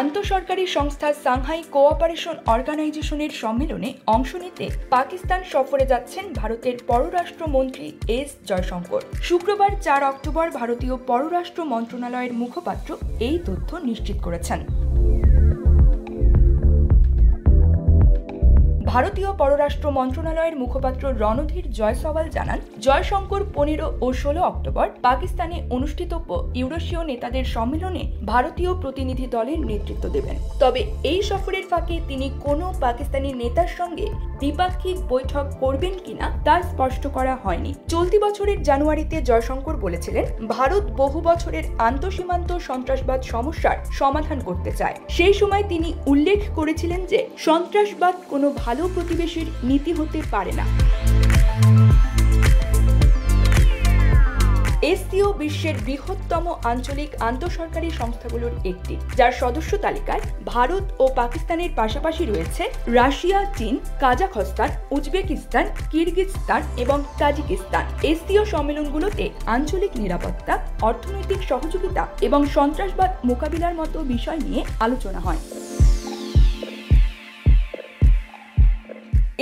আন্তঃসরকারি সংস্থা Shanghai cooperation অর্গানাইজেশনের সম্মেলনে অংশ নিতে পাকিস্তান সফরে যাচ্ছেন ভারতের পররাষ্ট্রমন্ত্রী এস জয়শঙ্কর। শুক্রবার 4 অক্টোবর ভারতীয় পররাষ্ট্র মন্ত্রণালয়ের মুখপাত্র এই তথ্য নিশ্চিত করেছেন। ভারতীয় পররাষ্ট্র মন্ত্রণালয়ের মুখপাত্র রণধীর জয়সওয়াল জানান, জয়শঙ্কর 15 ও 16 অক্টোবর পাকিস্তানে অনুষ্ঠিতব্য ইউরোশীয় নেতাদের সম্মেলনে ভারতীয় প্রতিনিধি দলের নেতৃত্ব দেবেন। তবে এই সফরের ফাঁকে তিনি কোনো পাকিস্তানি নেতার সঙ্গে দ্বিপাক্ষিক বৈঠক করবেন কিনা তা স্পষ্ট করা হয়নি। চলতি বছরের জানুয়ারিতে জয়শঙ্কর বলেছিলেন, ভারত বহু বছরের আন্তঃসীমান্ত সন্ত্রাসবাদ সমস্যার সমাধান করতে চায়। সেই সময় তিনি উল্লেখ করেছিলেন যে সন্ত্রাসবাদ কোনো ভালো প্রতিবেশীর নীতি হতে পারে না। এসসিও বিশ্বের বৃহত্তম আঞ্চলিক আন্তঃসরকারি সংস্থাগুলোর একটি, যার সদস্য তালিকায় ভারত ও পাকিস্তানের পাশাপাশি রয়েছে রাশিয়া, চীন, কাজাখস্তান, উজবেকিস্তান, কিরগিজস্তান এবং তাজিকিস্তান। এসসিও সম্মেলনগুলোতে আঞ্চলিক নিরাপত্তা, অর্থনৈতিক সহযোগিতা এবং সন্ত্রাসবাদ মোকাবিলার মতো বিষয় নিয়ে আলোচনা হয়।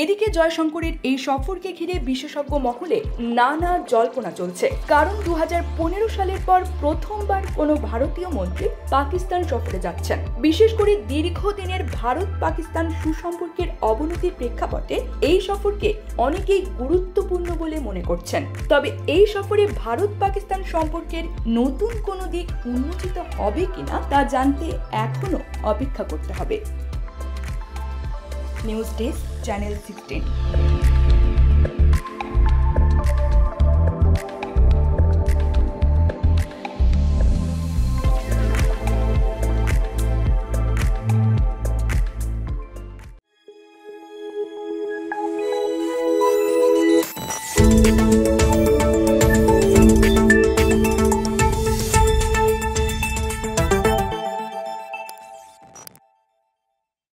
এদিকে জয়শঙ্করের এই সফরকে ঘিরে বিশেষজ্ঞ মহলে নানা জল্পনা চলছে। কারণ 2015 সালের পর প্রথমবার কোনো ভারতীয় মন্ত্রী পাকিস্তান সফরে যাচ্ছেন। বিশেষ করে দীর্ঘদিনের ভারত পাকিস্তান সুসম্পর্কের অবনতির প্রেক্ষাপটে এই সফরকে অনেকেই গুরুত্বপূর্ণ বলে মনে করছেন। তবে এই সফরে ভারত পাকিস্তান সম্পর্কের নতুন কোনো দিক উন্মোচিত হবে কিনা তা জানতে এখনো অপেক্ষা করতে হবে। News desk, channel 16।